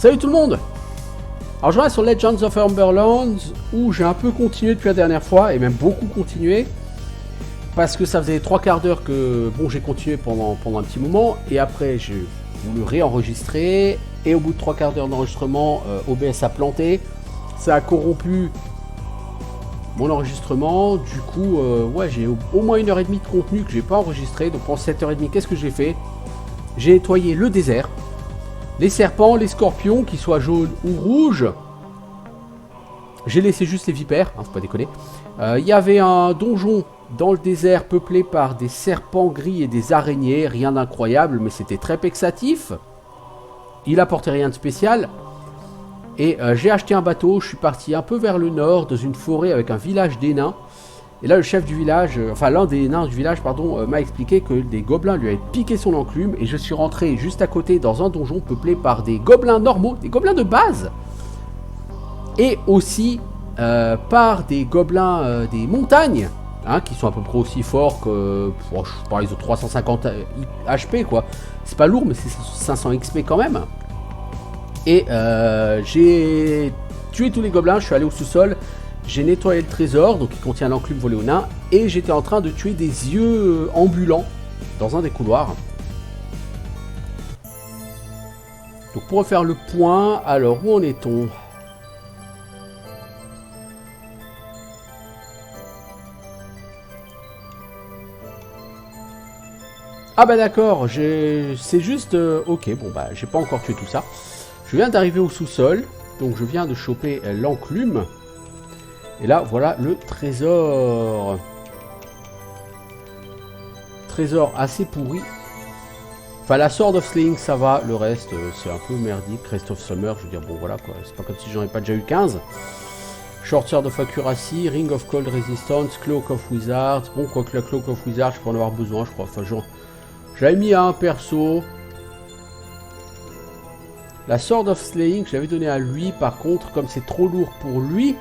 Salut tout le monde. Alors je reviens sur Legends of Umberland où j'ai un peu continué depuis la dernière fois et même beaucoup continué parce que ça faisait 3/4 d'heure que bon j'ai continué pendant un petit moment et après j'ai voulu réenregistrer et au bout de 3/4 d'heure d'enregistrement OBS a planté, ça a corrompu mon enregistrement, du coup ouais j'ai au moins 1h30 de contenu que j'ai pas enregistré. Donc pendant 7h30 qu'est-ce que j'ai fait? J'ai nettoyé le désert, les serpents, les scorpions, qu'ils soient jaunes ou rouges. J'ai laissé juste les vipères, hein, faut pas déconner. Il y avait un donjon dans le désert peuplé par des serpents gris et des araignées. Rien d'incroyable, mais c'était très vexatif. Il apportait rien de spécial. Et j'ai acheté un bateau, je suis parti un peu vers le nord, dans une forêt avec un village des nains. Et là, le chef du village, enfin l'un des nains du village, pardon, m'a expliqué que des gobelins lui avaient piqué son enclume. Et je suis rentré juste à côté dans un donjon peuplé par des gobelins normaux, des gobelins de base. Et aussi par des gobelins des montagnes, hein, qui sont à peu près aussi forts que, je parle de 350 HP quoi. C'est pas lourd, mais c'est 500 XP quand même. Et j'ai tué tous les gobelins, je suis allé au sous-sol, j'ai nettoyé le trésor, donc qui contient l'enclume volée aux nains, et j'étais en train de tuer des yeux ambulants dans un des couloirs. Donc pour refaire le point, alors où en est-on ? Ah bah d'accord, c'est juste... ok, bon bah j'ai pas encore tué tout ça. Je viens d'arriver au sous-sol, donc je viens de choper l'enclume. Et là, voilà le trésor. Trésor assez pourri. Enfin, la Sword of Slaying, ça va, le reste, c'est un peu merdique. Crest of Summer, je veux dire, bon voilà quoi, c'est pas comme si j'en ai pas déjà eu 15. Short Sword of Accuracy, Ring of Cold Resistance, Cloak of Wizards. Bon, quoi que la Cloak of Wizards, je peux en avoir besoin, je crois. Enfin, genre... J'avais mis à un perso. La Sword of Slaying, je l'avais donné à lui. Par contre, comme c'est trop lourd pour lui...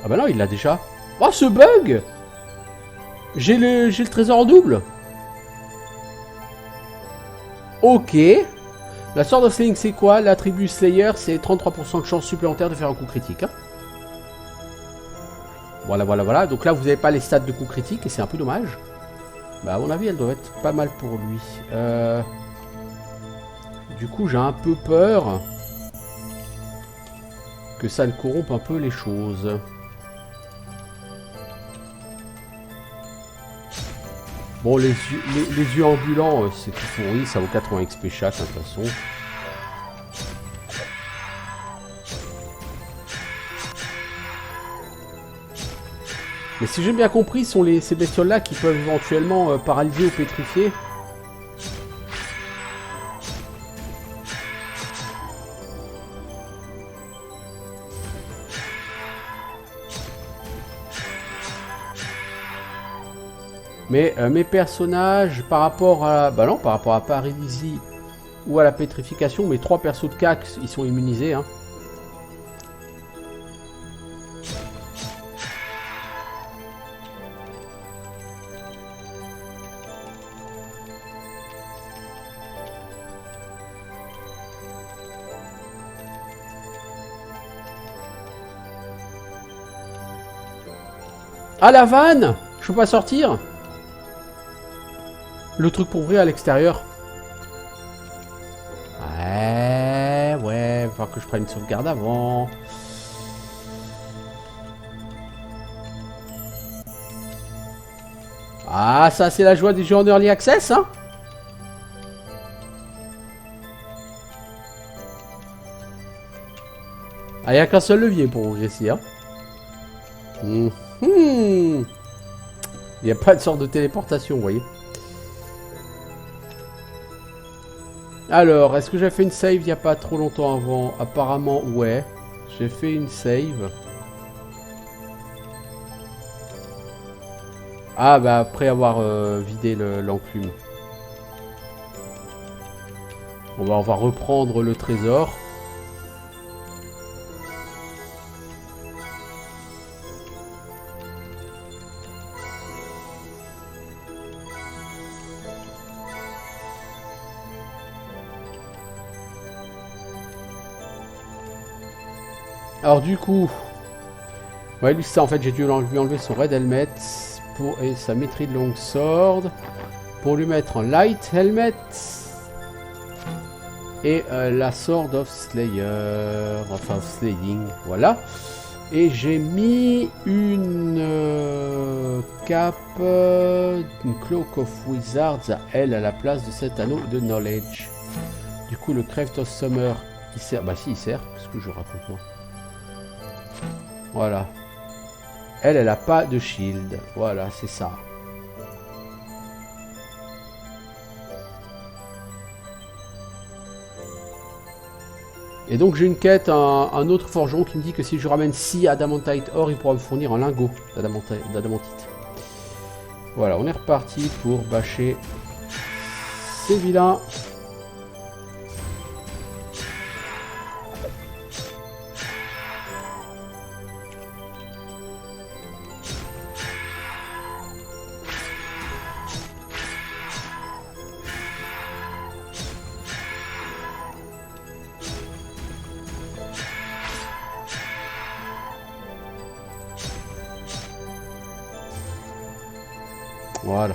Ah bah non, il l'a déjà. Oh, ce bug! J'ai le trésor en double. Ok. La Sword of Slaying, c'est quoi? L'attribut Slayer, c'est 33% de chance supplémentaire de faire un coup critique. Hein. Voilà, voilà, voilà. Donc là, vous n'avez pas les stats de coup critique et c'est un peu dommage. Bah, à mon avis, elle doit être pas mal pour lui. Du coup, j'ai un peu peur que ça ne corrompe un peu les choses. Bon, les yeux ambulants, c'est tout pourri. Ça vaut 80 XP chaque, de toute façon. Mais si j'ai bien compris, ce sont ces bestioles-là qui peuvent éventuellement paralyser ou pétrifier. Mais mes personnages, par rapport à... Bah non, par rapport à paralysie ou à la pétrification, mes 3 persos de CAC, ils sont immunisés. Hein. Ah, la vanne! Je peux pas sortir? Le truc pour ouvrir à l'extérieur. Ouais, il va falloir que je prenne une sauvegarde avant. Ah, ça c'est la joie des jeux en Early Access, hein. Ah, il n'y a qu'un seul levier pour progresser, hein. Il n'y a pas de sorte de téléportation, vous voyez. Alors, est-ce que j'ai fait une save il n'y a pas trop longtemps avant? Apparemment, ouais. J'ai fait une save. Ah, bah après avoir vidé l'enclume. On va reprendre le trésor. Alors du coup, ouais, lui ça en fait j'ai dû lui enlever son red helmet et sa maîtrise de long sword pour lui mettre un light helmet et la sword of slayer, enfin of slaying, voilà. Et j'ai mis une cape, une cloak of wizards à elle à la place de cet anneau de knowledge. Du coup le Craft of Summer il sert, bah si il sert, parce que je raconte moi. Voilà. Elle a pas de shield. Voilà, c'est ça. Et donc j'ai une quête, un autre forgeron qui me dit que si je ramène 6 adamantite or, il pourra me fournir un lingot d'adamantite. Voilà, on est reparti pour bâcher ces vilains. Voilà.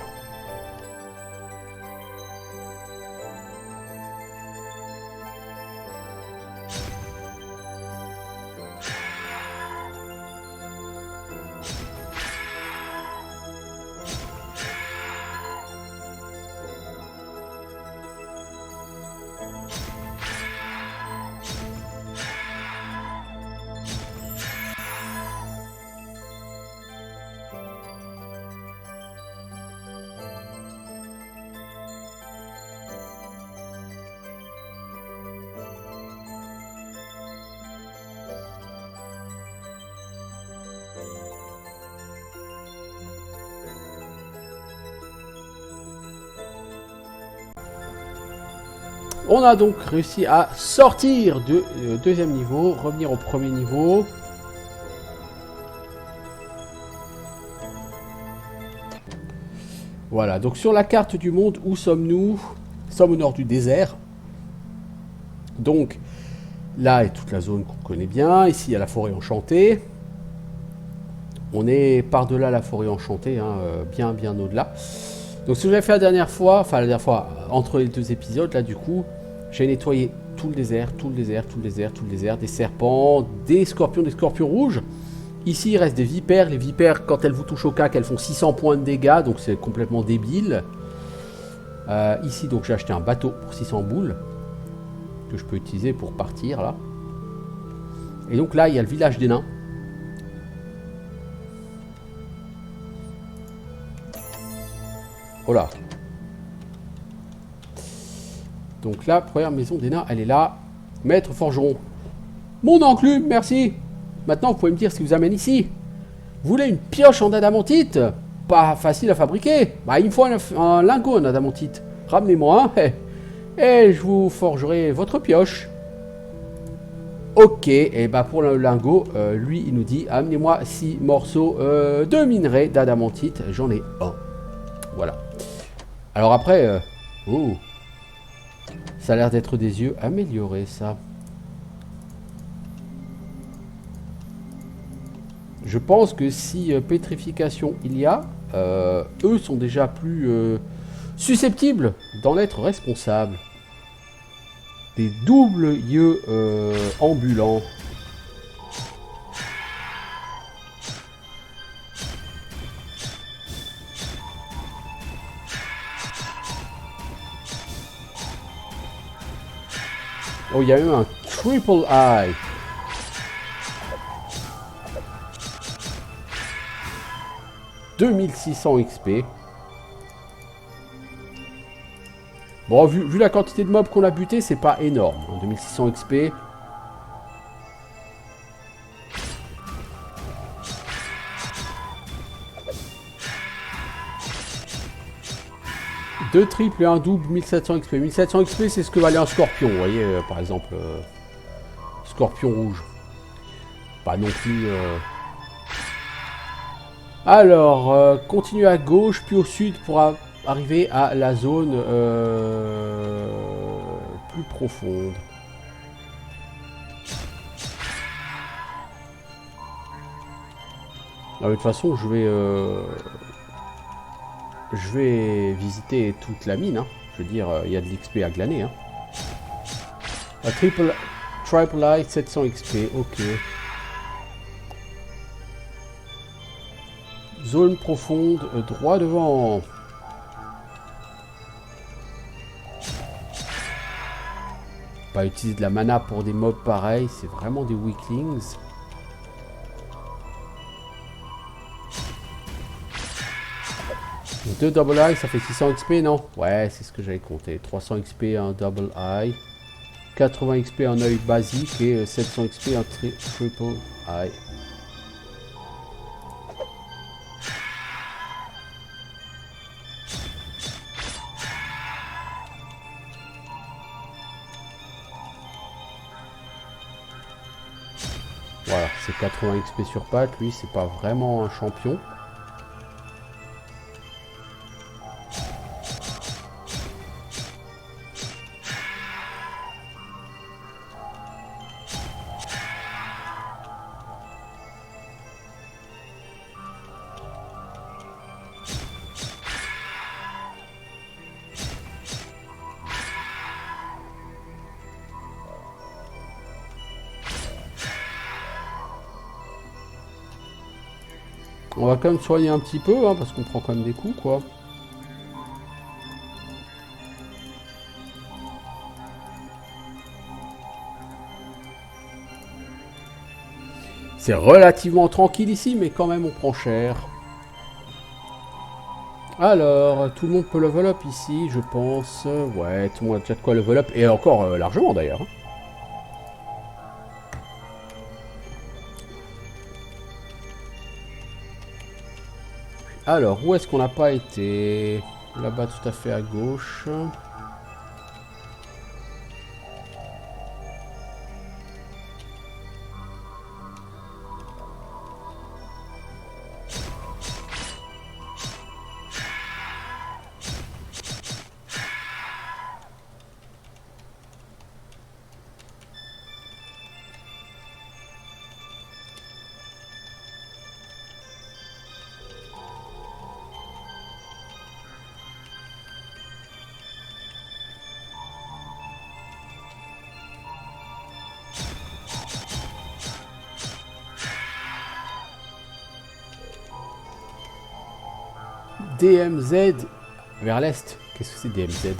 On a donc réussi à sortir de deuxième niveau, revenir au premier niveau. Voilà, donc sur la carte du monde, où sommes-nous? Nous sommes au nord du désert. Donc là est toute la zone qu'on connaît bien. Ici il y a la forêt enchantée. On est par-delà la forêt enchantée, hein, bien au-delà. Donc ce que j'avais fait la dernière fois, entre les deux épisodes, là du coup, j'ai nettoyé tout le désert, des serpents, des scorpions rouges. Ici il reste des vipères, les vipères quand elles vous touchent au cac, elles font 600 points de dégâts, donc c'est complètement débile. Ici donc j'ai acheté un bateau pour 600 boules, que je peux utiliser pour partir là. Et donc là il y a le village des nains. Voilà. Donc la première maison des nains, elle est là. Maître forgeron. Mon enclume, merci. Maintenant, vous pouvez me dire ce qui vous amène ici. Vous voulez une pioche en adamantite? Pas facile à fabriquer. Bah, il me faut un lingot en adamantite. Ramenez-moi un et je vous forgerai votre pioche. Ok, et bah pour le lingot, lui, il nous dit, amenez-moi 6 morceaux de minerai d'adamantite. J'en ai un. Voilà. Alors après, ça a l'air d'être des yeux améliorés, ça. Je pense que si pétrification il y a, eux sont déjà plus susceptibles d'en être responsables. Des doubles yeux ambulants. Oh, il y a eu un triple eye. « 2600 XP. » Bon, vu la quantité de mobs qu'on a buté, c'est pas énorme. Hein, 2600 XP. Deux triples et un double, 1700 XP. 1700 XP, c'est ce que valait un scorpion. Vous voyez, par exemple, scorpion rouge. Pas non plus... Alors, continue à gauche, puis au sud pour arriver à la zone plus profonde. de toute façon, je vais visiter toute la mine. Hein. Je veux dire, il y a de l'XP à glaner. Hein. La triple eye, 700 XP, ok. Zone profonde, droit devant. Pas utiliser de la mana pour des mobs pareils, c'est vraiment des weaklings. Deux double eye, ça fait 600 XP, non? Ouais, c'est ce que j'avais compté. 300 XP en double eye, 80 XP en œil basique et 700 XP en triple eye. Voilà, c'est 80 XP sur patte. Lui, c'est pas vraiment un champion. On va quand même soigner un petit peu, hein, parce qu'on prend quand même des coups, quoi. C'est relativement tranquille ici, mais quand même on prend cher. Alors, tout le monde peut level up ici, je pense. Ouais, tout le monde a déjà de quoi level up, et encore largement d'ailleurs. Hein. Alors, où est-ce qu'on n'a pas été? Là-bas, tout à fait à gauche. DMZ vers l'est. Qu'est-ce que c'est DMZ?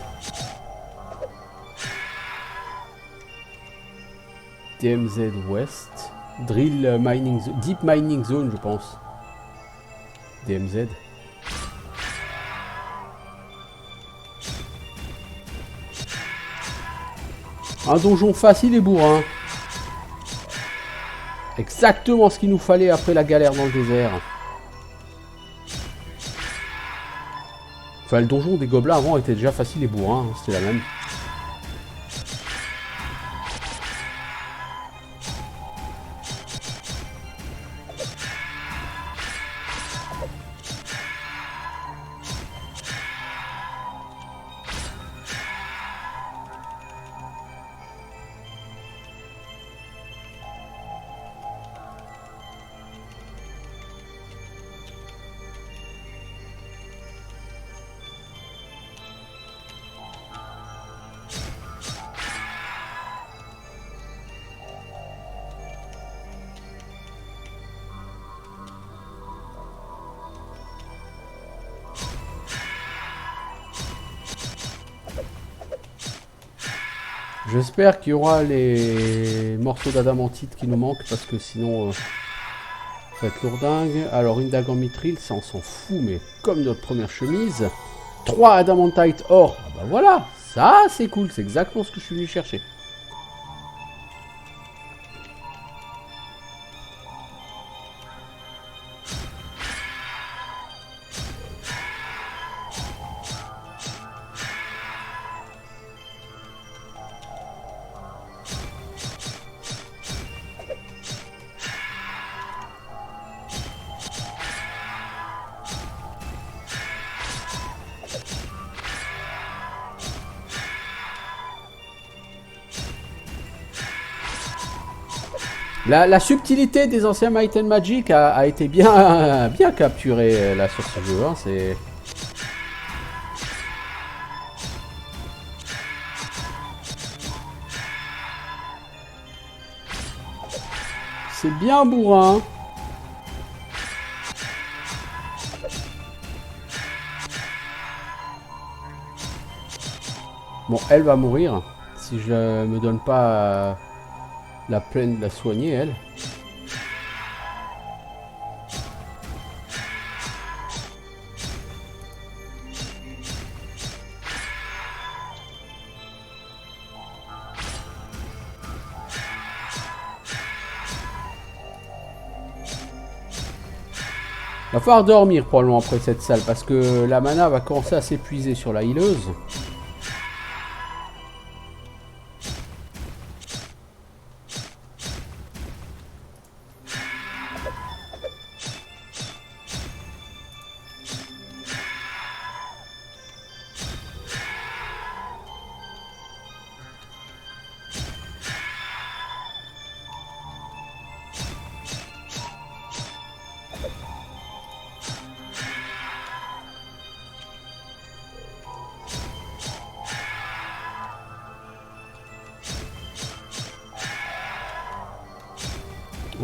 DMZ West. Drill Mining Zone. Deep Mining Zone, je pense. DMZ. Un donjon facile et bourrin. Exactement ce qu'il nous fallait après la galère dans le désert. Enfin, le donjon des gobelins avant était déjà facile et bourrin, hein, c'était la même. J'espère qu'il y aura les morceaux d'adamantite qui nous manquent, parce que sinon, ça va être lourdingue. Alors, une dague en mithril, ça on s'en fout, mais comme notre première chemise. 3 adamantite or, ah bah voilà, ça c'est cool, c'est exactement ce que je suis venu chercher. La subtilité des anciens Might and Magic a été bien, bien capturée là sur ce jeu. Hein, c'est bien bourrin. Bon, elle va mourir si je me donne pas la peine de la soigner, elle. Va falloir dormir probablement après cette salle parce que la mana va commencer à s'épuiser sur la healeuse.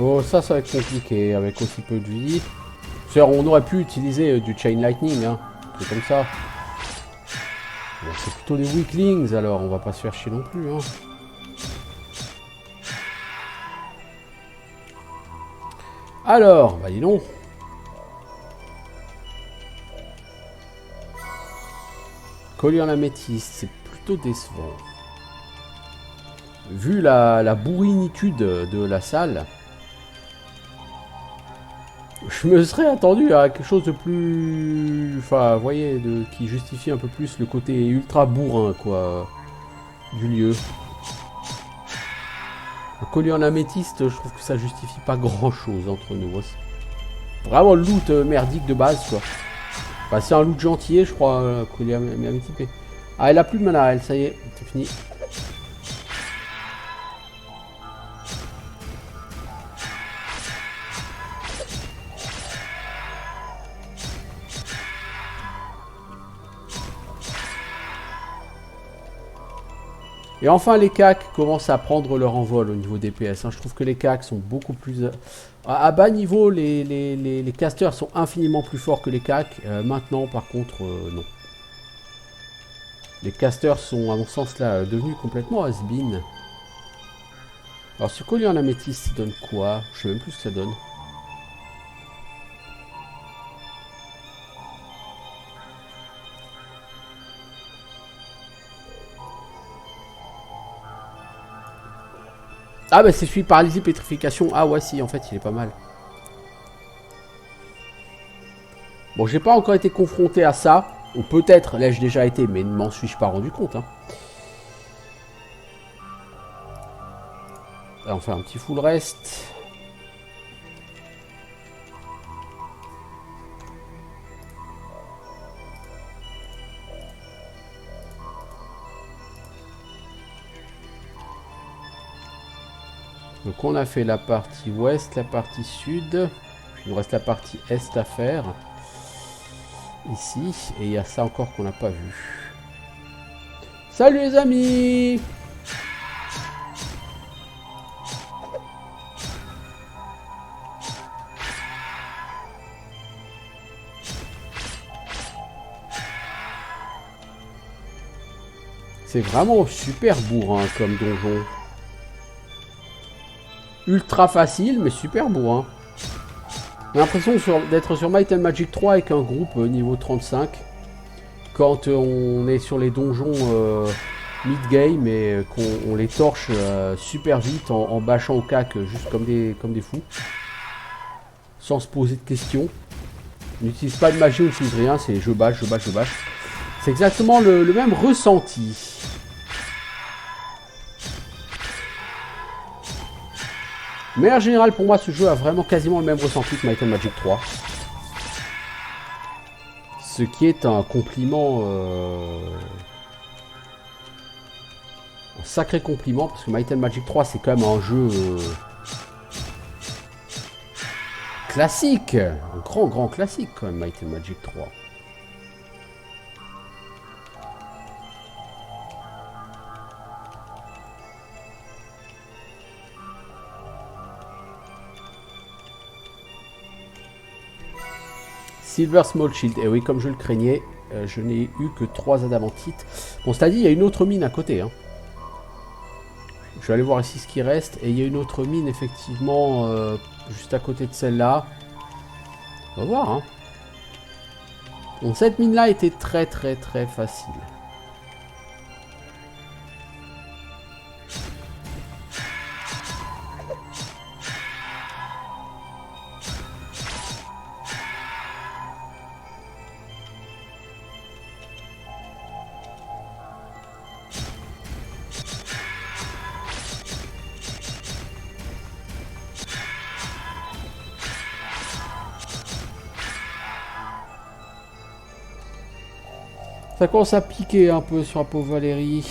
Oh, ça va être compliqué avec aussi peu de vie. On aurait pu utiliser du Chain Lightning, hein. C'est comme ça. Bon, c'est plutôt des weaklings, alors on va pas se faire chier non plus. Hein. Alors, bah dis donc. Collier en améthyste, c'est plutôt décevant. Vu la bourrinitude de la salle, je me serais attendu à quelque chose de plus... Enfin, vous voyez, qui justifie un peu plus le côté ultra bourrin, quoi, du lieu. Un collier en améthyste, je trouve que ça justifie pas grand-chose entre nous. Hein. Vraiment le loot merdique de base, quoi. Enfin, c'est un loot gentil, je crois, collier améthyste. Ah, elle a plus de mana, elle, ça y est, c'est fini. Et enfin, les CAC commencent à prendre leur envol au niveau des PS. Hein. Je trouve que les CAC sont beaucoup plus... À bas niveau, les casters sont infiniment plus forts que les CAC. Maintenant, par contre, non. Les casters sont, à mon sens, là, devenus complètement has-been. Alors, ce collier en améthyste, ça donne quoi? Je sais même plus ce que ça donne. Ah bah c'est celui paralysie pétrification. Ah ouais si en fait il est pas mal. Bon j'ai pas encore été confronté à ça. Ou peut-être l'ai-je déjà été mais ne m'en suis-je pas rendu compte. Hein. Là, on fait un petit full rest. Donc on a fait la partie ouest, la partie sud. Puis il nous reste la partie est à faire. Ici. Et il y a ça encore qu'on n'a pas vu. Salut les amis! C'est vraiment super bourrin comme donjon. Ultra facile, mais super bourrin. J'ai l'impression d'être sur Might and Magic 3 avec un groupe niveau 35. Quand on est sur les donjons mid-game et qu'on les torche super vite en bâchant au cac juste comme des fous. Sans se poser de questions. On n'utilise pas de magie, on n'utilise rien, c'est je bâche, je bâche, je bâche. C'est exactement le même ressenti. Mais en général, pour moi, ce jeu a vraiment quasiment le même ressenti que Might and Magic 3. Ce qui est un compliment... un sacré compliment, parce que Might and Magic 3, c'est quand même un jeu classique. Un grand classique quand même, Might and Magic 3. Silver Small Shield. Et oui, comme je le craignais, je n'ai eu que 3 adamantites. Bon, c'est-à-dire, il y a une autre mine à côté. Hein. Je vais aller voir ici ce qui reste. Et il y a une autre mine, effectivement, juste à côté de celle-là. On va voir. Hein. Bon, cette mine-là était très facile. Ça commence à piquer un peu sur la pauvre Valérie.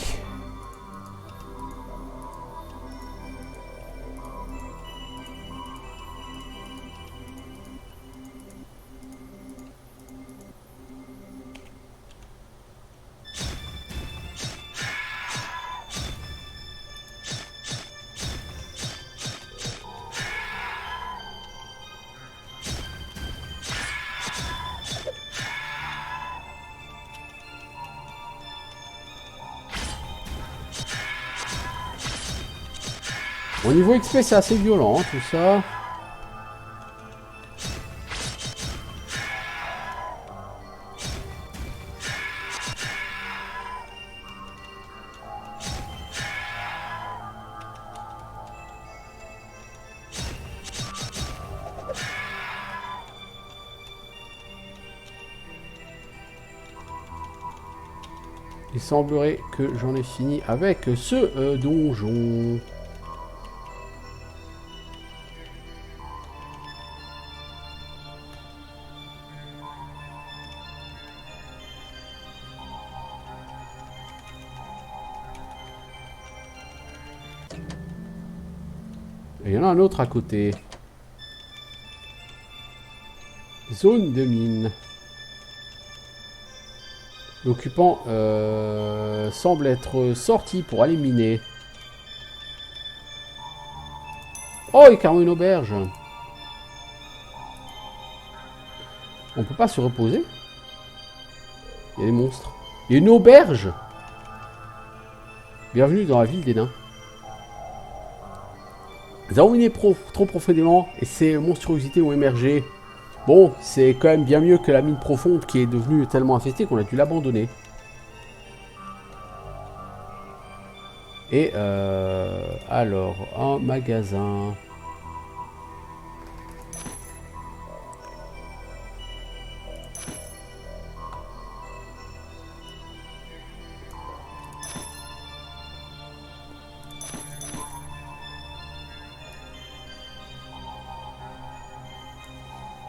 Au niveau XP, c'est assez violent, hein, tout ça. Il semblerait que j'en ai fini avec ce donjon. Et il y en a un autre à côté. Zone de mine. L'occupant semble être sorti pour aller miner. Oh, il y a carrément une auberge. On peut pas se reposer. Il y a des monstres. Il y a une auberge. Bienvenue dans la ville des nains. Nous avons miné trop profondément et ces monstruosités ont émergé. Bon, c'est quand même bien mieux que la mine profonde qui est devenue tellement infestée qu'on a dû l'abandonner. Et alors, un magasin.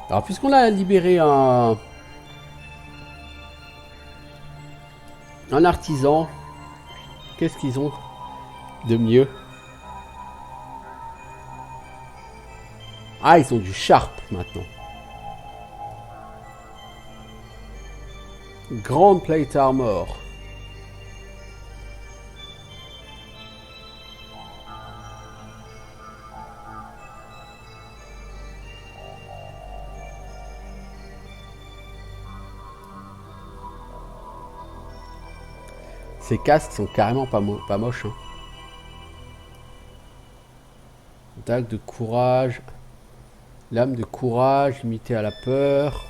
Alors, puisqu'on a libéré un artisan, qu'est-ce qu'ils ont de mieux? Ah, ils ont du Sharp maintenant. Grande Plate Armor. Ces casques sont carrément pas moches. Hein. Dague de courage. Lame de courage, limitée à la peur.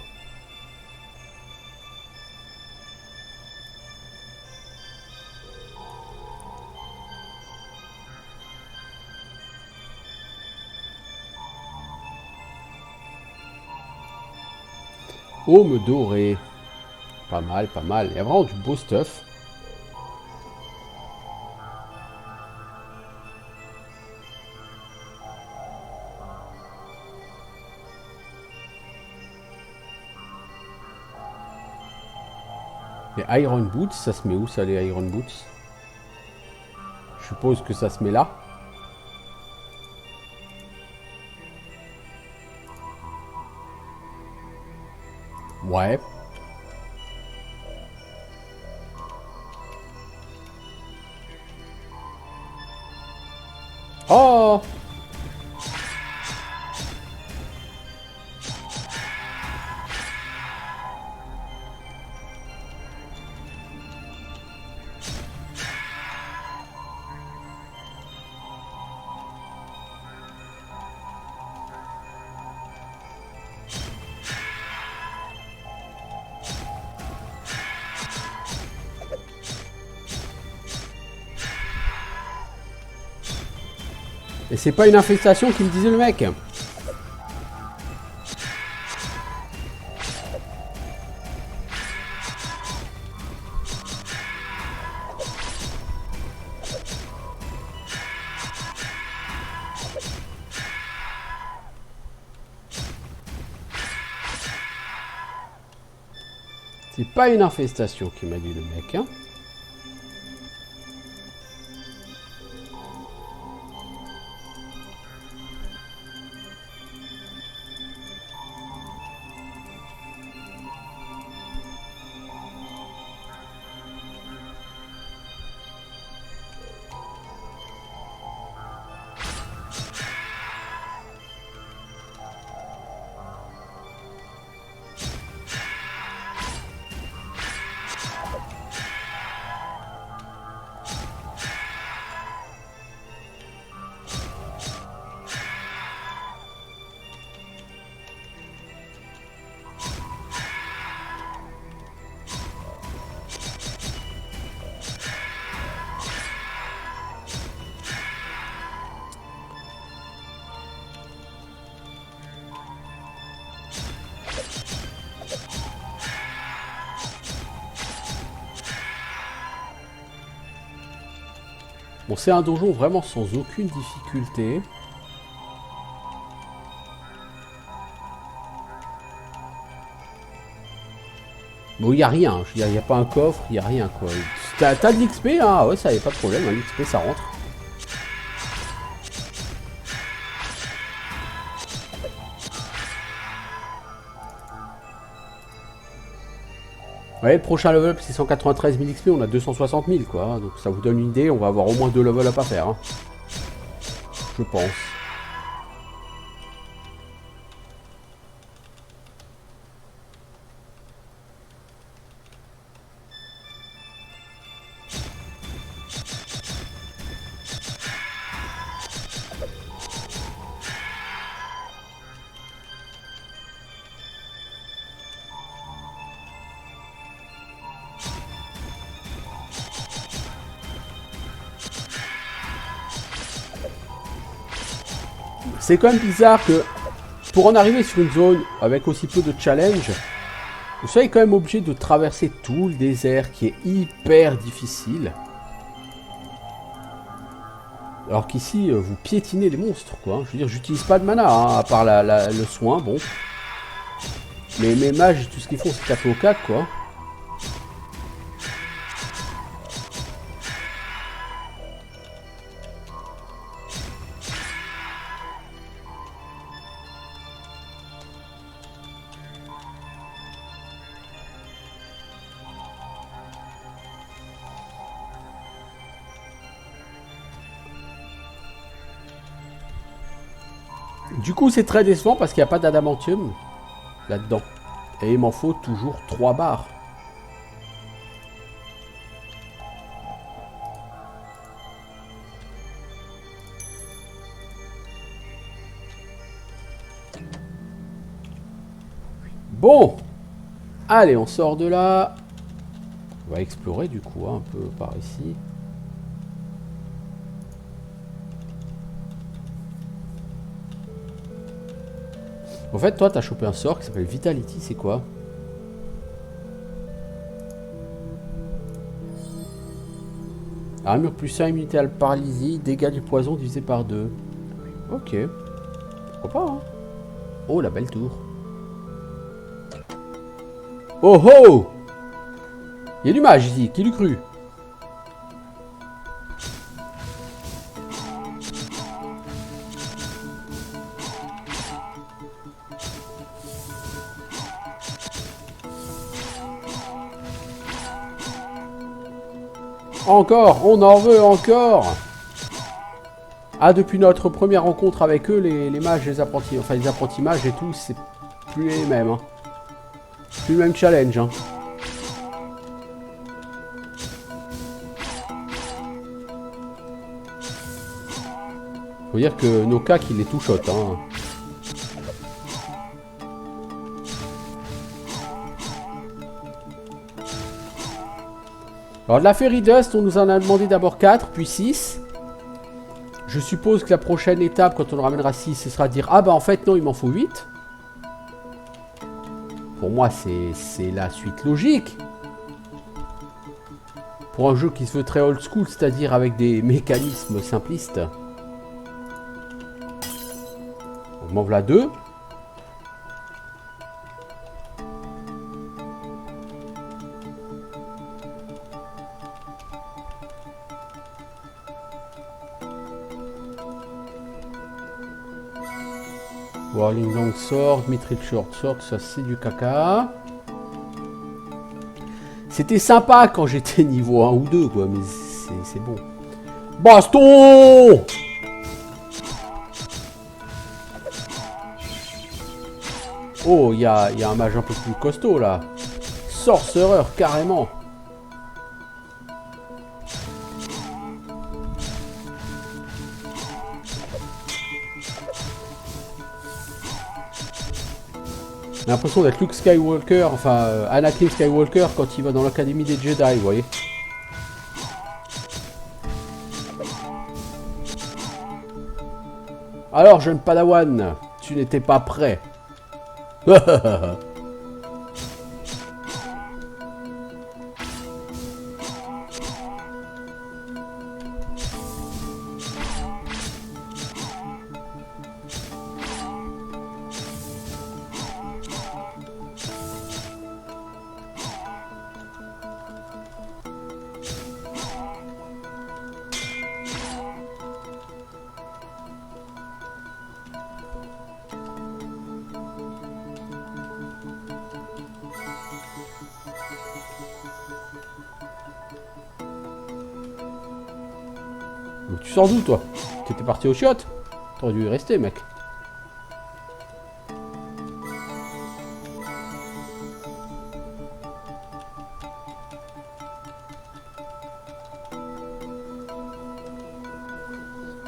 Aume dorée. Pas mal, pas mal. Il y a vraiment du beau stuff. Les Iron Boots, ça se met où ça, les Iron Boots? Je suppose que ça se met là. Ouais. Oh! Et c'est pas une infestation qui me disait le mec. C'est pas une infestation qui m'a dit le mec, hein. Bon, c'est un donjon vraiment sans aucune difficulté. Bon, il n'y a rien, il n'y a pas un coffre, il n'y a rien quoi. T'as de l'XP, hein, ouais, ça y a pas de problème, hein, l'XP ça rentre. Ouais, le prochain level up c'est 193 000 XP, on a 260 000 quoi, donc ça vous donne une idée, on va avoir au moins 2 level up à faire, hein. Je pense. C'est quand même bizarre que pour en arriver sur une zone avec aussi peu de challenge, vous soyez quand même obligé de traverser tout le désert qui est hyper difficile. Alors qu'ici, vous piétinez les monstres, quoi. Je veux dire, j'utilise pas de mana, hein, à part le soin, bon. Mais mes mages, tout ce qu'ils font, c'est taper au 4, quoi. Du coup, c'est très décevant parce qu'il n'y a pas d'adamantium là-dedans. Et il m'en faut toujours 3 barres. Bon, allez, on sort de là. On va explorer du coup, hein, un peu par ici. En fait, toi, t'as chopé un sort qui s'appelle Vitality, c'est quoi? Armure plus 1, immunité à la paralysie, dégâts du poison divisé par 2. Ok. Pourquoi pas, hein? Oh, la belle tour. Oh oh! Il y a du mage ici, qui l'eût cru? Encore, on en veut encore. Ah, depuis notre première rencontre avec eux, les mages, les apprentis, enfin les apprentis mages et tout, c'est plus les mêmes. Hein. Plus le même challenge. Hein. Faut dire que nos cacs, il les tout shot. Hein. Alors de la Fairy Dust, on nous en a demandé d'abord 4, puis 6. Je suppose que la prochaine étape, quand on le ramènera 6, ce sera de dire « Ah bah en fait non, il m'en faut 8 ». Pour moi, c'est la suite logique. Pour un jeu qui se veut très old school, c'est-à-dire avec des mécanismes simplistes. Donc m'en voilà 2. Whirling Long Sword, Mithril Short Sword, ça c'est du caca. C'était sympa quand j'étais niveau 1 ou 2, quoi, mais c'est bon. Baston! Oh, il y a un mage un peu plus costaud, là. Sorcerer, carrément. J'ai l'impression d'être Luke Skywalker, enfin Anakin Skywalker quand il va dans l'académie des Jedi, vous voyez. Alors, jeune Padawan, tu n'étais pas prêt. Tu sors d'où, toi? T'étais parti au chiottes? T'aurais dû y rester, mec.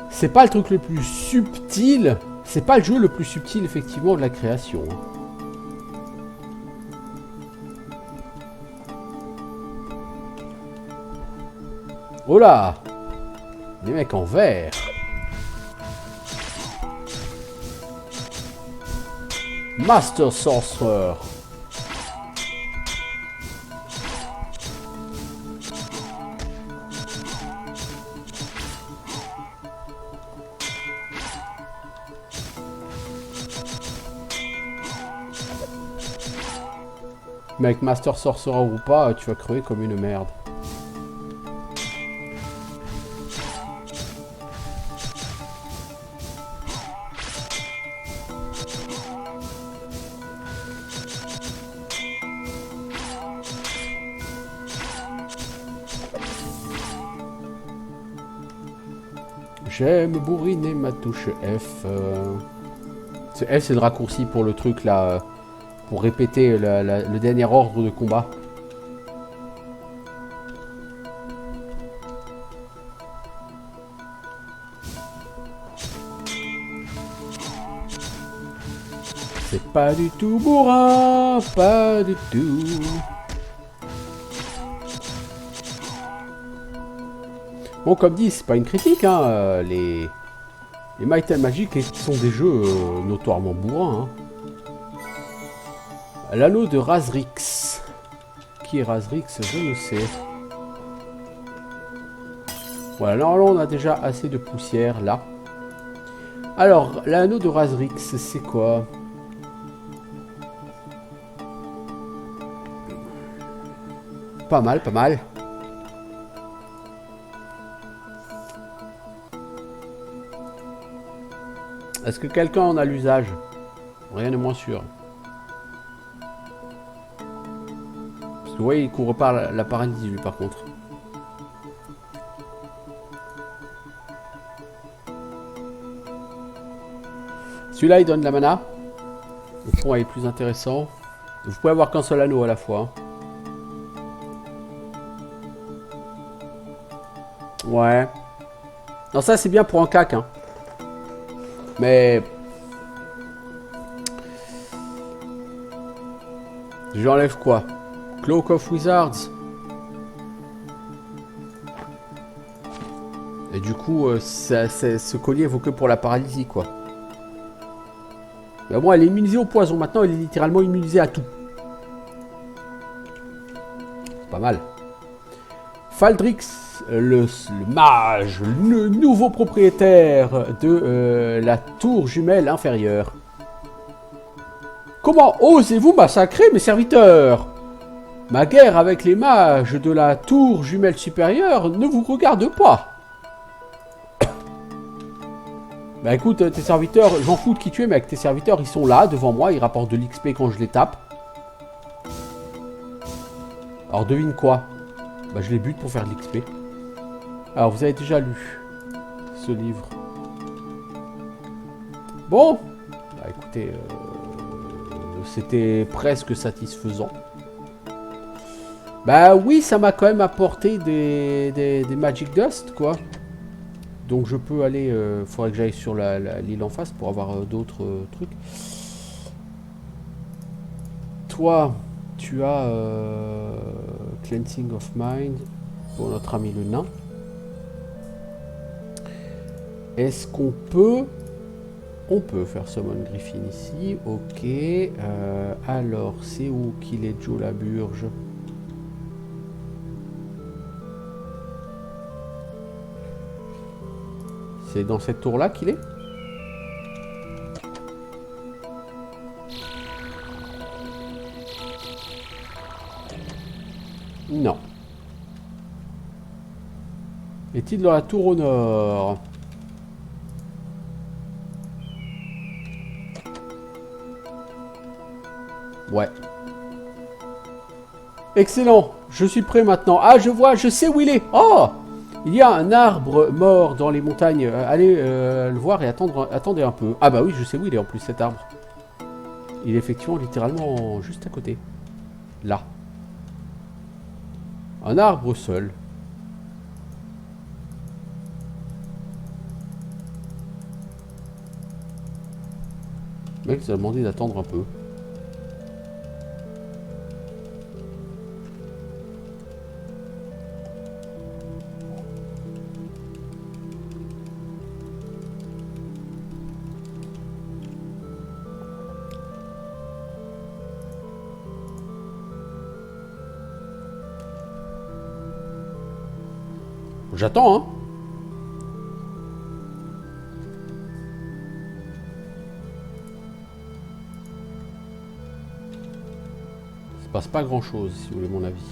C'est pas le truc le plus subtil. C'est pas le jeu le plus subtil, effectivement, de la création. Oh là! Les mecs en vert. Master Sorcerer. Mec, Master Sorcerer ou pas, tu vas crever comme une merde. J'aime bourriner ma touche F. F, c'est le raccourci pour le truc là, pour répéter le dernier ordre de combat. C'est pas du tout bourrin, pas du tout. Bon, comme dit, c'est pas une critique, hein. Les Might and Magic sont des jeux notoirement bourrins. Hein. L'anneau de Razrix. Qui est Razrix? Je ne sais. Voilà, normalement on a déjà assez de poussière là. Alors, l'anneau de Razrix, c'est quoi? Pas mal, pas mal. Est-ce que quelqu'un en a l'usage? Rien n'est moins sûr. Parce que vous voyez, il court pas la paralysie lui par contre. Celui-là, il donne de la mana. Le fond est plus intéressant. Vous pouvez avoir qu'un seul anneau à la fois. Ouais. Non, ça, c'est bien pour un cac. Hein. Mais... j'enlève quoi? Cloak of Wizards. Et du coup, ce collier vaut que pour la paralysie, quoi. Mais bon, elle est immunisée au poison. Maintenant, elle est littéralement immunisée à tout. C'est pas mal. Faldrix, le mage, le nouveau propriétaire de la tour jumelle inférieure. Comment osez-vous massacrer mes serviteurs? Ma guerre avec les mages de la tour jumelle supérieure ne vous regarde pas. Bah écoute, tes serviteurs, j'en fous de qui tu es, mec. Tes serviteurs, ils sont là, devant moi, ils rapportent de l'XP quand je les tape. Alors devine quoi? Bah je les bute pour faire de l'XP. Alors vous avez déjà lu ce livre. Bon, bah écoutez, c'était presque satisfaisant. Bah oui, ça m'a quand même apporté des Magic Dust, quoi. Donc je peux aller, faudrait que j'aille sur l'île en face pour avoir d'autres trucs. Toi, tu as Cleansing of Mind pour notre ami le nain. Est-ce qu'on peut... On peut faire Summon Griffin ici, ok. Alors, c'est où qu'il est Joe la Burge? C'est dans cette tour-là qu'il est? Non. Est-il dans la tour au nord? Ouais. Excellent. Je suis prêt maintenant. Ah, je vois, je sais où il est. Oh! Il y a un arbre mort dans les montagnes. Allez le voir et attendez un peu. Ah bah oui, je sais où il est en plus, cet arbre. Il est effectivement littéralement juste à côté. Là. Un arbre seul. Le mec, ça a demandé d'attendre un peu. J'attends, hein. Il se passe pas grand chose, si vous voulez mon avis.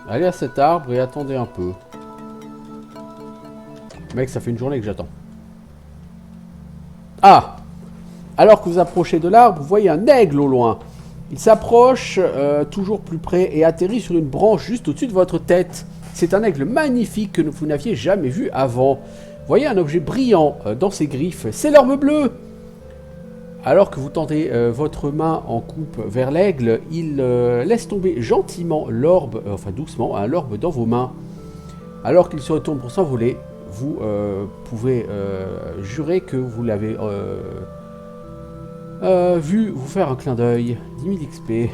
Allez à cet arbre et attendez un peu. Mec, ça fait une journée que j'attends. Ah! Alors que vous approchez de l'arbre, vous voyez un aigle au loin. Il s'approche toujours plus près et atterrit sur une branche juste au-dessus de votre tête. C'est un aigle magnifique que vous n'aviez jamais vu avant. Vous voyez un objet brillant dans ses griffes. C'est l'orbe bleue. Alors que vous tendez votre main en coupe vers l'aigle, il laisse tomber gentiment l'orbe, enfin doucement, hein, l'orbe dans vos mains. Alors qu'il se retourne pour s'envoler, vous pouvez jurer que vous l'avez... vu vous faire un clin d'œil. 10 000 XP.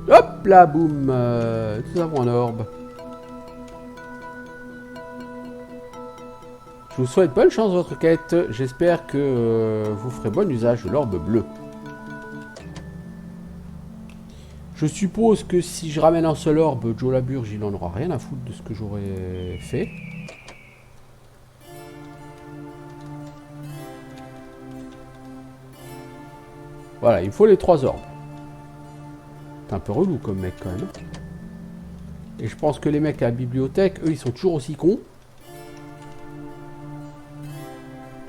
Hop là, boum. Nous avons un orbe. Je vous souhaite bonne chance dans votre quête. J'espère que vous ferez bon usage de l'orbe bleu. Je suppose que si je ramène un seul orbe, Joe la Burge, il n'en aura rien à foutre de ce que j'aurais fait. Voilà, il me faut les 3 orbes. C'est un peu relou comme mec quand même. Et je pense que les mecs à la bibliothèque, eux, ils sont toujours aussi cons.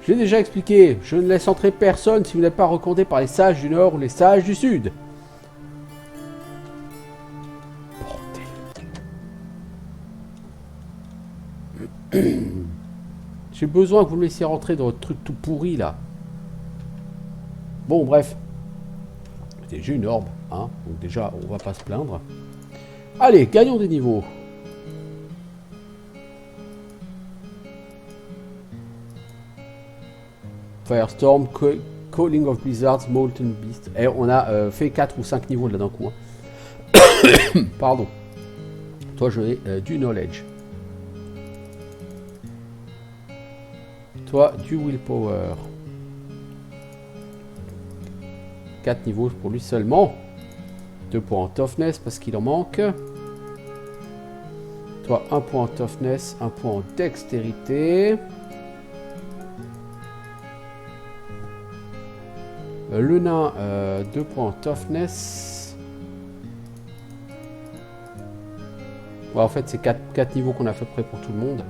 J'ai déjà expliqué, je ne laisse entrer personne si vous n'êtes pas recommandé par les sages du Nord ou les sages du Sud. J'ai besoin que vous me laissiez rentrer dans votre truc tout pourri, là. Bon, bref. J'ai une orbe, hein. Donc déjà, on va pas se plaindre. Allez, gagnons des niveaux. Firestorm, Calling of Blizzards, Molten Beast. Et on a fait 4 ou 5 niveaux là d'un coup. Hein. Pardon. Toi, je ai du knowledge. Toi, du willpower. 4 niveaux pour lui seulement. 2 points en toughness parce qu'il en manque. Toi, 1 point en toughness, 1 point en dextérité. Le nain, 2 points en toughness. Ouais, en fait, c'est 4 niveaux qu'on a fait près pour tout le monde.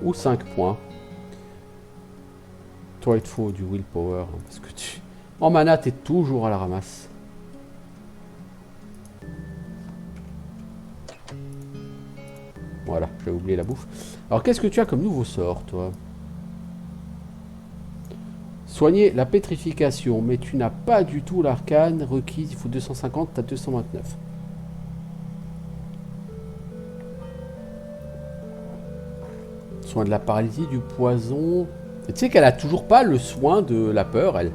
Ou 5 points. Toi, il te faut du willpower. Hein, parce que tu... En mana, t'es toujours à la ramasse. Voilà, j'ai oublié la bouffe. Alors, qu'est-ce que tu as comme nouveau sort, toi? Soigner la pétrification, mais tu n'as pas du tout l'arcane requise. Il faut 250, t'as 229. Soin de la paralysie, du poison. Et tu sais qu'elle a toujours pas le soin de la peur, elle.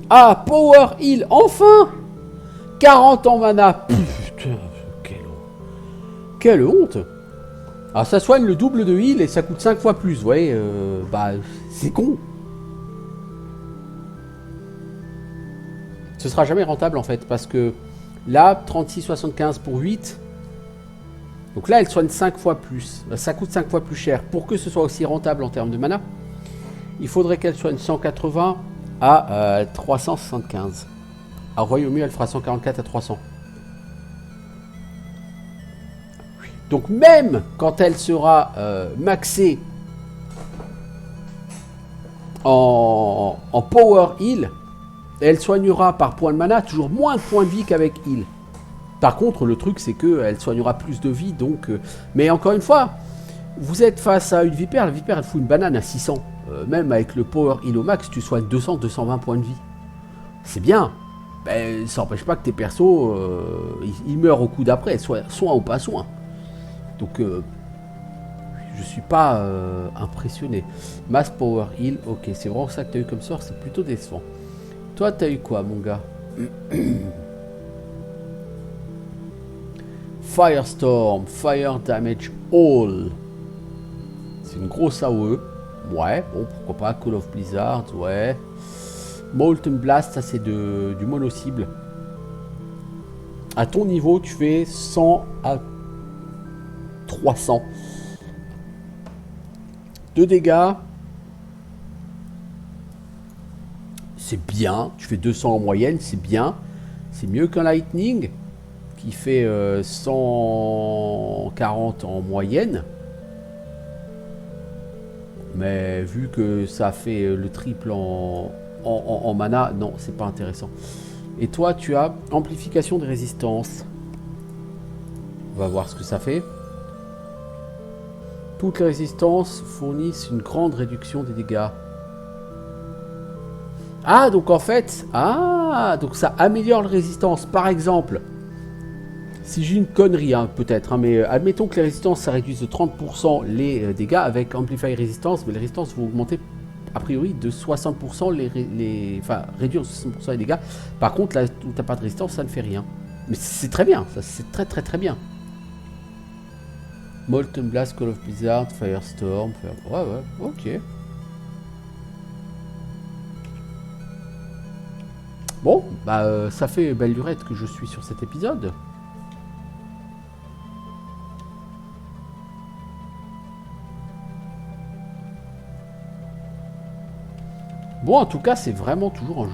Ah, Power Heal, enfin 40 en mana. Putain, quelle honte. Alors ça soigne le double de heal et ça coûte 5 fois plus, vous voyez, bah c'est con. Ce sera jamais rentable en fait, parce que là, 36,75 pour 8. Donc là, elle soigne 5 fois plus. Ça coûte 5 fois plus cher. Pour que ce soit aussi rentable en termes de mana, il faudrait qu'elle soigne 180 à 375. Alors voyez, au mieux, elle fera 144 à 300. Donc même quand elle sera maxée en power heal, elle soignera par point de mana toujours moins de points de vie qu'avec heal. Par contre, le truc c'est qu'elle soignera plus de vie, donc... mais encore une fois, vous êtes face à une vipère, la vipère elle fout une banane à 600. Même avec le power heal au max, tu soignes 200-220 points de vie. C'est bien. Ben, ça n'empêche pas que tes persos, ils meurent au coup d'après, soin ou pas soin. Donc, je suis pas impressionné. Mass Power Heal, ok, c'est vraiment ça que tu as eu comme sort, c'est plutôt décevant. Toi, tu as eu quoi, mon gars? Firestorm, Fire Damage All. C'est une grosse AOE. Ouais, bon, pourquoi pas. Call of Blizzard, ouais. Molten Blast, ça c'est du mono-cible. À ton niveau, tu fais 100 à 300 de dégâts. C'est bien. Tu fais 200 en moyenne, c'est bien. C'est mieux qu'un lightning qui fait 140 en moyenne. Mais vu que ça fait le triple en mana, non, c'est pas intéressant. Et toi, tu as amplification de résistance. On va voir ce que ça fait. Toutes les résistances fournissent une grande réduction des dégâts. Ah, donc en fait... Ah, donc ça améliore la résistance. Par exemple, si j'ai une connerie, hein, peut-être, hein, mais admettons que les résistances, ça réduise de 30% les dégâts avec Amplify Résistance, mais les résistances vont augmenter, a priori, de 60%, enfin, réduire de 60% les dégâts. Par contre, là où tu n'as pas de résistance, ça ne fait rien. Mais c'est très bien, ça c'est très bien. Molten Blast, Call of Blizzard, Firestorm, ouais, ok. Bon, bah ça fait belle lurette que je suis sur cet épisode. Bon, en tout cas, c'est vraiment toujours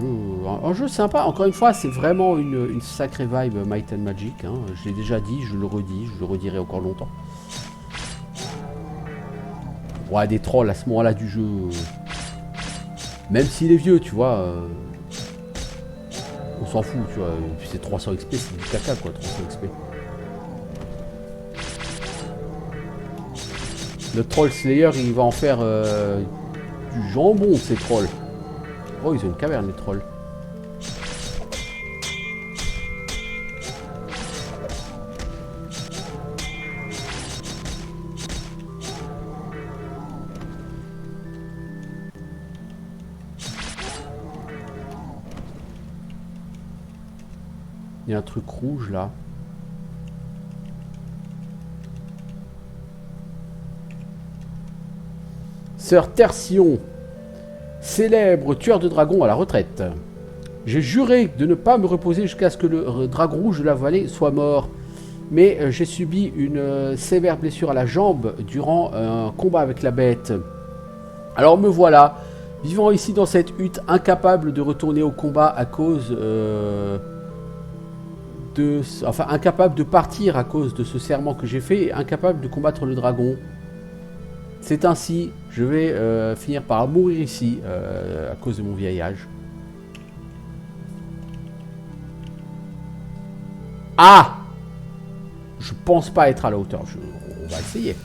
un jeu sympa. Encore une fois, c'est vraiment une sacrée vibe Might and Magic. Hein. Je l'ai déjà dit, je le redis, je le redirai encore longtemps. Ouais, des trolls à ce moment-là du jeu. Même s'il est vieux, tu vois. On s'en fout, tu vois. Et puis c'est 300 XP, c'est du caca, quoi, 300 XP. Le Troll Slayer, il va en faire du jambon, ces trolls. Oh, ils ont une caverne, les trolls. Il y a un truc rouge, là. Sœur Tertion, célèbre tueur de dragons à la retraite. J'ai juré de ne pas me reposer jusqu'à ce que le dragon rouge de la vallée soit mort. Mais j'ai subi une sévère blessure à la jambe durant un combat avec la bête. Alors me voilà, vivant ici dans cette hutte, incapable de retourner au combat à cause incapable de partir à cause de ce serment que j'ai fait et incapable de combattre le dragon. C'est ainsi, je vais finir par mourir ici à cause de mon vieil âge. Ah! Je pense pas être à la hauteur. On va essayer.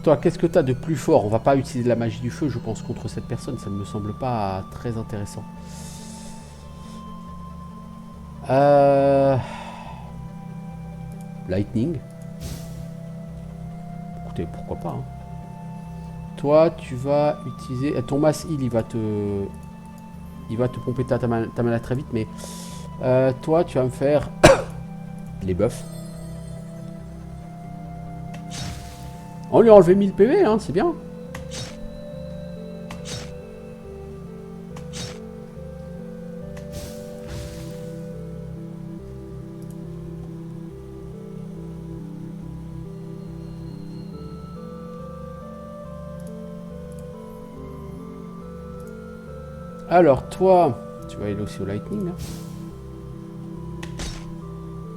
Toi, qu'est-ce que tu as de plus fort? On va pas utiliser la magie du feu, je pense, contre cette personne. Ça ne me semble pas très intéressant. Lightning. Écoutez, pourquoi pas. Hein. Toi, tu vas utiliser... Ton mass heal, il va te pomper ta mana très vite, mais... toi, tu vas me faire... les buffs. On lui a enlevé 1000 PV, hein, c'est bien. Alors, toi, tu vas aller aussi au lightning. Hein.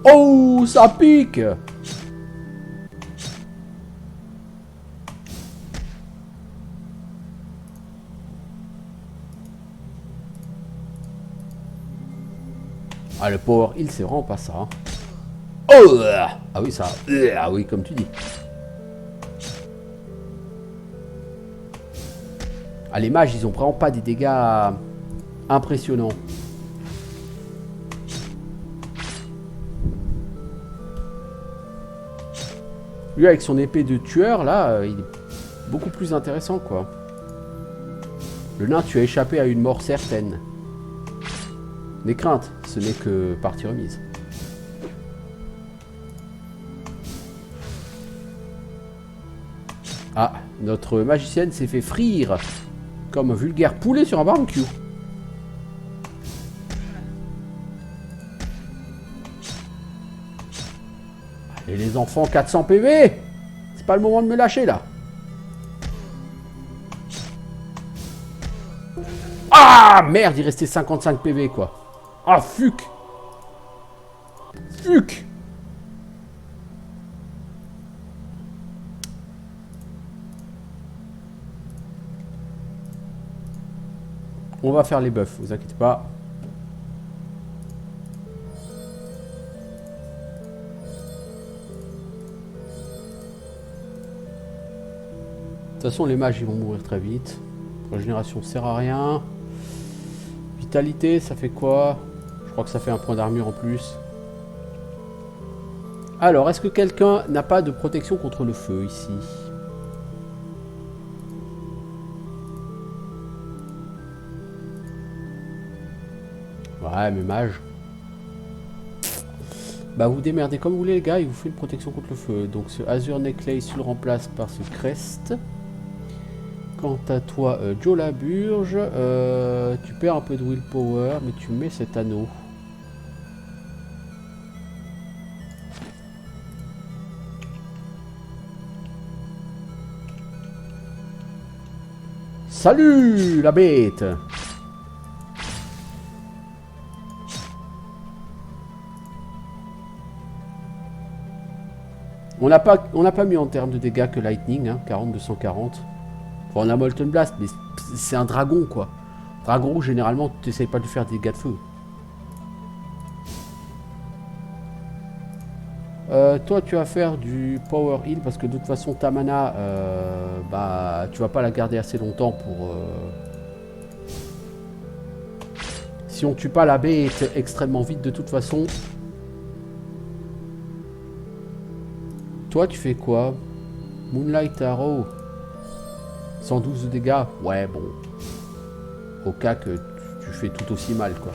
Oh, ça pique! Ah, le power heal, c'est vraiment pas ça. Hein. Oh! Ah oui, ça... Ah oui, comme tu dis. Ah, les mages, ils ont vraiment pas des dégâts impressionnants. Lui, avec son épée de tueur, là, il est beaucoup plus intéressant, quoi. Le nain, tu as échappé à une mort certaine. N'aie crainte, ce n'est que partie remise. Ah, notre magicienne s'est fait frire comme un vulgaire poulet sur un barbecue. Allez les enfants, 400 PV. C'est pas le moment de me lâcher là. Ah merde, il restait 55 PV quoi. Ah fuck. Fuck. On va faire les buffs, vous inquiétez pas. De toute façon, les mages, ils vont mourir très vite. Régénération sert à rien. Vitalité, ça fait quoi? Je crois que ça fait un point d'armure en plus. Alors, est-ce que quelqu'un n'a pas de protection contre le feu ici? Ouais, mais mage. Bah, vous démerdez comme vous voulez, les gars. Il vous fait une protection contre le feu. Donc, ce Azure Necklace, tu le remplaces par ce Crest. Quant à toi, Joe Laburge, tu perds un peu de willpower, mais tu mets cet anneau. Salut, la bête! On n'a pas mis en termes de dégâts que Lightning, hein, 40, 240. Enfin, on a Molten Blast, mais c'est un dragon, quoi. Dragon, généralement, tu n'essayes pas de faire des dégâts de feu. Toi, tu vas faire du Power Heal, parce que de toute façon, ta mana, bah, tu vas pas la garder assez longtemps pour... Si on tue pas la bête extrêmement vite, de toute façon... Toi, tu fais quoi? Moonlight Arrow. 112 de dégâts. Ouais, bon. Au cas que tu fais tout aussi mal, quoi.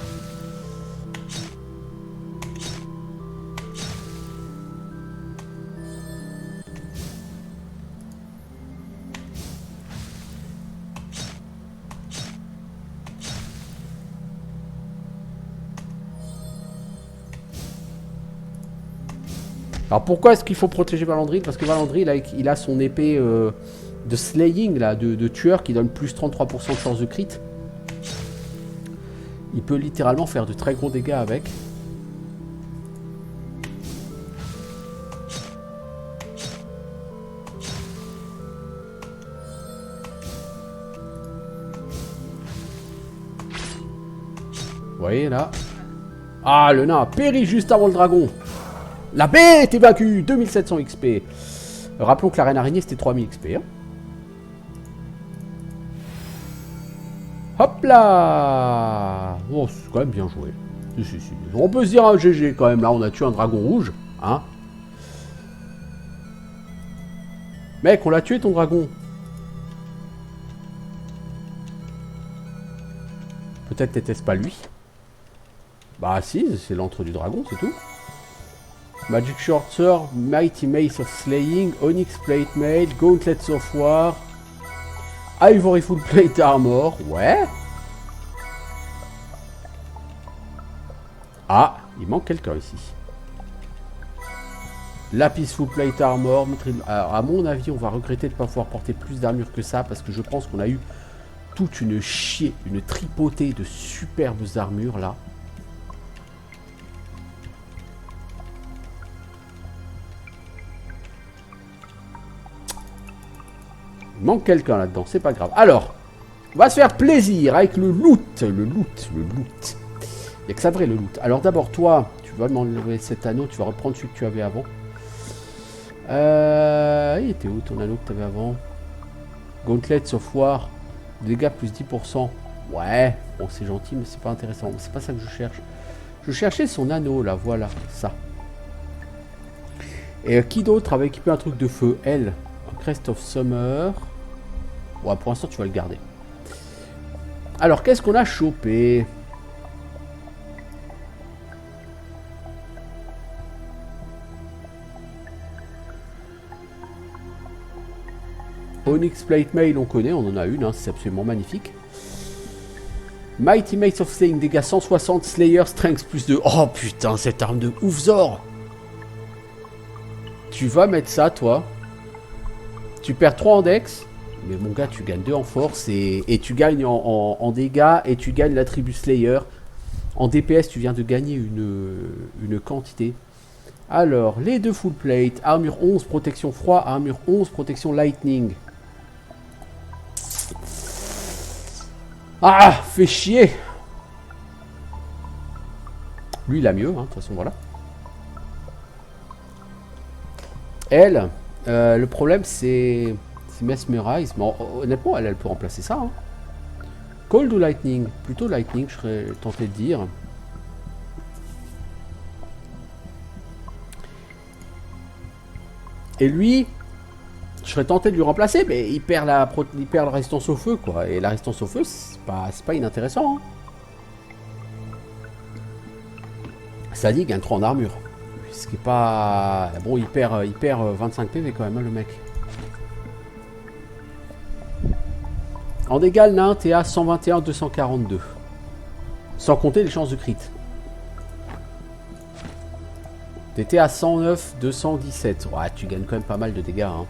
Alors pourquoi est-ce qu'il faut protéger Valandril? Parce que Valandril, il a son épée de slaying, là, de tueur, qui donne plus 33% de chance de crit. Il peut littéralement faire de très gros dégâts avec. Vous voyez là. Ah, le nain a péri juste avant le dragon. La bête est vaincue. 2700 XP. Rappelons que la reine araignée c'était 3000 XP. Hein. Hop là. Oh, c'est quand même bien joué. Si. On peut se dire un GG quand même. Là, on a tué un dragon rouge. Hein. Mec, on l'a tué ton dragon. Peut-être n'était-ce pas lui. Bah si, c'est l'antre du dragon, c'est tout. Magic Short Sword, Mighty Mace of Slaying, Onyx Plate Mail, Gauntlets of War, Ivory Full Plate Armor, ouais. Ah, il manque quelqu'un ici. Lapis Full Plate Armor, alors à mon avis, on va regretter de ne pas pouvoir porter plus d'armure que ça, parce que je pense qu'on a eu toute une une tripotée de superbes armures là. Il manque quelqu'un là-dedans, c'est pas grave. Alors, on va se faire plaisir avec le loot. Le loot. Il n'y a que ça vrai, le loot. Alors d'abord, toi, tu vas m'enlever cet anneau, tu vas reprendre celui que tu avais avant. Il était où ton anneau que tu avais avant? Gauntlets of War, dégâts plus 10%. Ouais, bon c'est gentil, mais c'est pas intéressant. C'est pas ça que je cherche. Je cherchais son anneau là, voilà, ça. Et qui d'autre avait équipé un truc de feu? Elle. Crest of Summer. Ouais, pour l'instant, tu vas le garder. Alors, qu'est-ce qu'on a chopé? Onyx Plate Mail, on connaît, on en a une, hein, c'est absolument magnifique. Mighty Mace of Slaying, dégâts 160, Slayer, Strength plus 2. Oh putain, cette arme de oufzor! Tu vas mettre ça, toi. Tu perds 3 en dex, mais mon gars, tu gagnes 2 en force et tu gagnes en dégâts et tu gagnes l'attribut Slayer. En DPS, tu viens de gagner une quantité. Alors, les deux full plate, armure 11, protection froid, armure 11, protection lightning. Ah, fait chier. Lui, il a mieux, hein, de toute façon, voilà. Elle... le problème c'est Mesmerize, mais honnêtement elle peut remplacer ça. Hein. Cold ou Lightning? Plutôt Lightning, je serais tenté de dire. Et lui, je serais tenté de lui remplacer, mais il perd la résistance au feu, quoi. Et la résistance au feu, c'est pas inintéressant. Hein. Ça dit qu'il gagne 3 en armure. Ce qui est pas... Bon, il perd 25 PV quand même, hein, le mec. En dégâts, le nain, t'es à 121, 242. Sans compter les chances de crit. T'étais à 109, 217. Ouais, tu gagnes quand même pas mal de dégâts. Hein.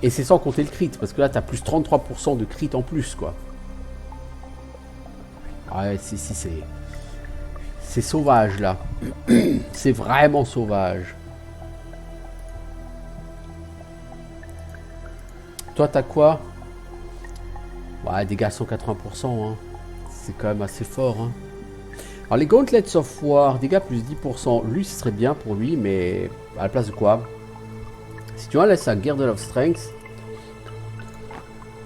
Et c'est sans compter le crit, parce que là, t'as plus 33% de crit en plus, quoi. Ouais, si, c'est... C'est sauvage, là. C'est vraiment sauvage. Toi, t'as quoi? Ouais, dégâts 180%, hein. C'est quand même assez fort, hein. Alors, les Gauntlets of War, dégâts plus 10%. Lui, ce serait bien pour lui, mais à la place de quoi? Si tu enlèves sa Girdle of Strength,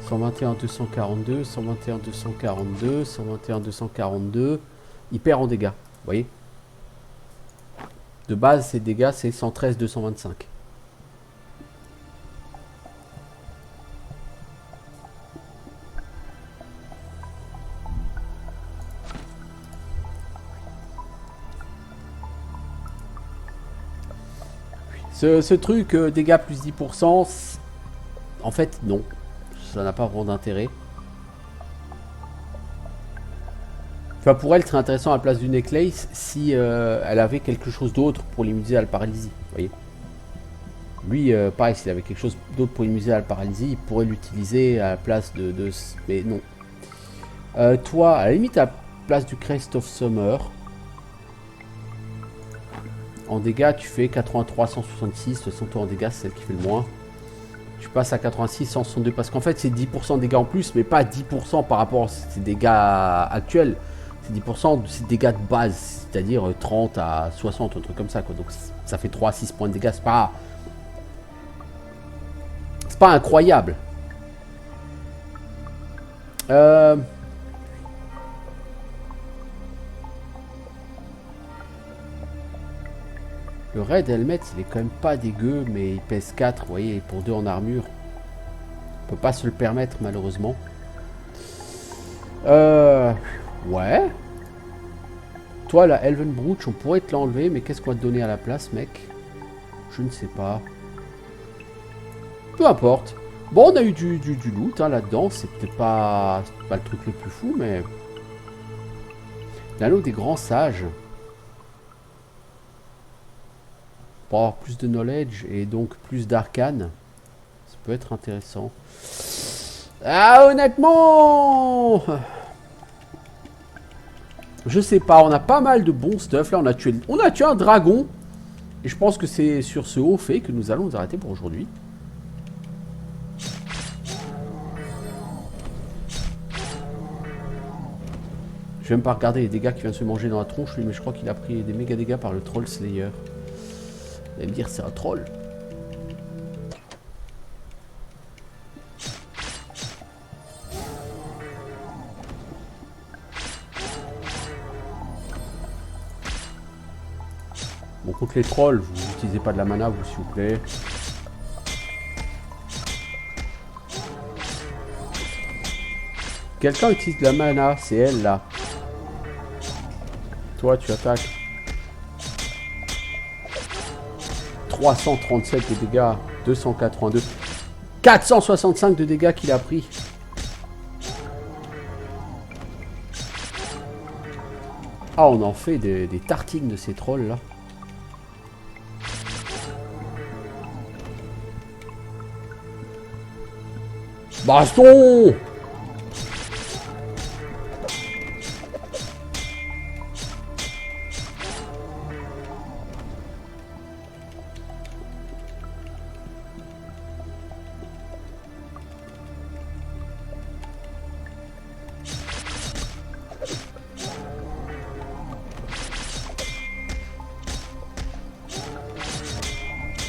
121 242, 121 242, 121 242, il perd en dégâts, vous voyez. De base, ses dégâts, c'est 113 225. Ce truc, dégâts plus 10%, en fait, non. Ça n'a pas vraiment d'intérêt. Enfin, pour elle, très intéressant à la place du necklace si elle avait quelque chose d'autre pour l'immuniser à la paralysie. Vous voyez. Lui, pareil, s'il avait quelque chose d'autre pour l'immuniser à la paralysie, il pourrait l'utiliser à la place de... Mais non. Toi, à la limite, à la place du Crest of Summer, en dégâts, tu fais 83, 166. De toute façon, toi, en dégâts, c'est celle qui fait le moins. Tu passes à 86, 162. Parce qu'en fait, c'est 10% de dégâts en plus, mais pas 10% par rapport à ses dégâts actuels. C'est 10% de ses dégâts de base, c'est-à-dire 30 à 60, un truc comme ça, quoi. Donc, ça fait 3 à 6 points de dégâts. C'est pas incroyable. Le Red Helmet, il est quand même pas dégueu, mais il pèse 4, vous voyez, pour 2 en armure. On peut pas se le permettre, malheureusement. Ouais. Toi, la Elven Brooch, on pourrait te l'enlever, mais qu'est-ce qu'on va te donner à la place, mec? Je ne sais pas. Peu importe. Bon, on a eu du loot hein, là-dedans. C'était pas le truc le plus fou, mais... L'anneau des grands sages. Pour avoir plus de knowledge et donc plus d'arcane. Ça peut être intéressant. Ah, honnêtement, je sais pas, on a pas mal de bons stuff. Là, on a tué un dragon. Et je pense que c'est sur ce haut fait que nous allons nous arrêter pour aujourd'hui. Je vais même pas regarder les dégâts qu'il vient de se manger dans la tronche, lui, mais je crois qu'il a pris des méga dégâts par le Troll Slayer. Vous allez me dire, c'est un troll. Bon, contre les trolls, vous n'utilisez pas de la mana, vous, s'il vous plaît. Quelqu'un utilise de la mana, c'est elle, là. Toi, tu attaques. 337 de dégâts, 282. 465 de dégâts qu'il a pris. Ah, on en fait des tartines de ces trolls, là. Baston!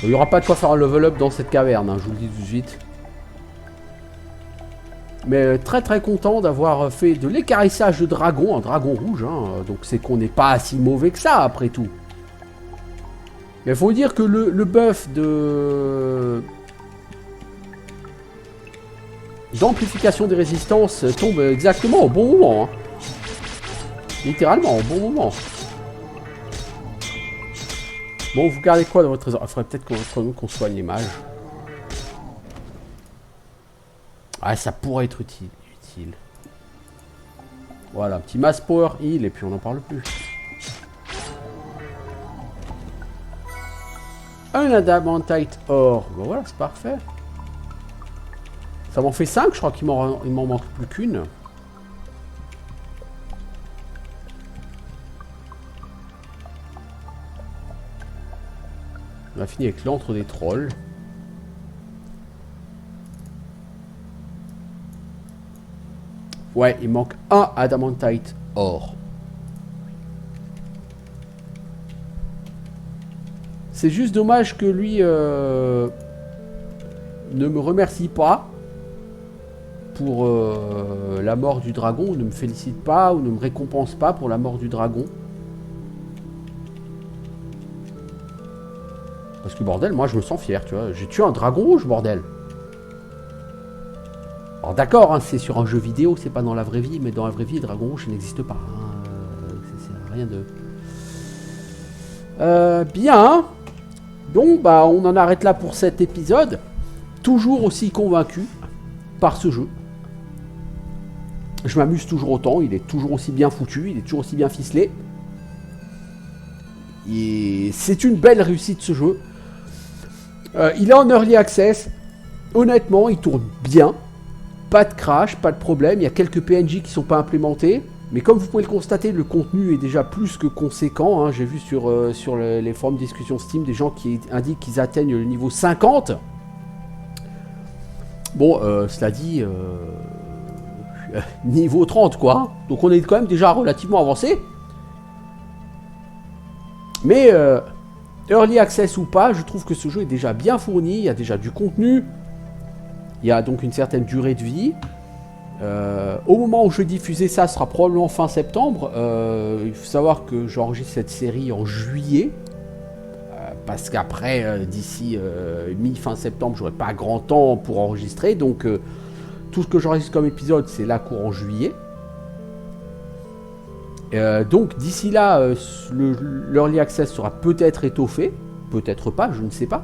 Il n'y aura pas de quoi faire un level up dans cette caverne, hein, je vous le dis tout de suite. Mais très très content d'avoir fait de l'écarissage de dragon, un dragon rouge, hein, donc c'est qu'on n'est pas si mauvais que ça après tout. Mais il faut dire que le buff d'amplification des résistances tombe exactement au bon moment. Hein. Littéralement au bon moment. Bon, vous gardez quoi dans votre trésor? Il faudrait peut-être qu'on soigne les mages. Ah, ça pourrait être utile. Voilà, un petit mass power heal et puis on n'en parle plus. Un adamantite or. Bon voilà, c'est parfait. Ça m'en fait 5, je crois qu'il m'en manque plus qu'une. On a fini avec l'antre des trolls. Ouais, il manque un Adamantite or. C'est juste dommage que lui ne me remercie pas pour la mort du dragon, ou ne me félicite pas, ou ne me récompense pas pour la mort du dragon. Parce que bordel, moi je me sens fier, tu vois. J'ai tué un dragon rouge, bordel. Alors d'accord, hein, c'est sur un jeu vidéo, c'est pas dans la vraie vie, mais dans la vraie vie, le dragon rouge n'existe pas. Hein. C'est rien de... bien. Donc, bah, on en arrête là pour cet épisode. Toujours aussi convaincu par ce jeu. Je m'amuse toujours autant, il est toujours aussi bien foutu, il est toujours aussi bien ficelé. Et c'est une belle réussite ce jeu. Il est en early access. Honnêtement, il tourne bien. Pas de crash, pas de problème. Il y a quelques PNJ qui sont pas implémentés. Mais comme vous pouvez le constater, le contenu est déjà plus que conséquent. Hein. J'ai vu sur les forums de discussion Steam des gens qui indiquent qu'ils atteignent le niveau 50. Bon, cela dit, niveau 30 quoi. Donc on est quand même déjà relativement avancé. Mais early access ou pas, je trouve que ce jeu est déjà bien fourni. Il y a déjà du contenu. Il y a donc une certaine durée de vie. Au moment où je diffusais ça, ce sera probablement fin septembre. Il faut savoir que j'enregistre cette série en juillet. Parce qu'après, d'ici mi-fin septembre, j'aurai pas grand temps pour enregistrer. Donc tout ce que j'enregistre comme épisode, c'est là courant juillet. Donc d'ici là, l'early access sera peut-être étoffé. Peut-être pas, je ne sais pas.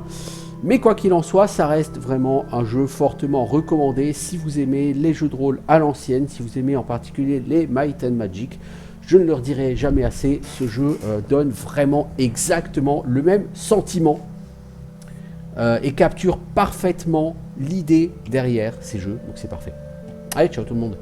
Mais quoi qu'il en soit, ça reste vraiment un jeu fortement recommandé si vous aimez les jeux de rôle à l'ancienne, si vous aimez en particulier les Might and Magic. Je ne leur dirai jamais assez, ce jeu donne vraiment exactement le même sentiment et capture parfaitement l'idée derrière ces jeux, donc c'est parfait. Allez, ciao tout le monde.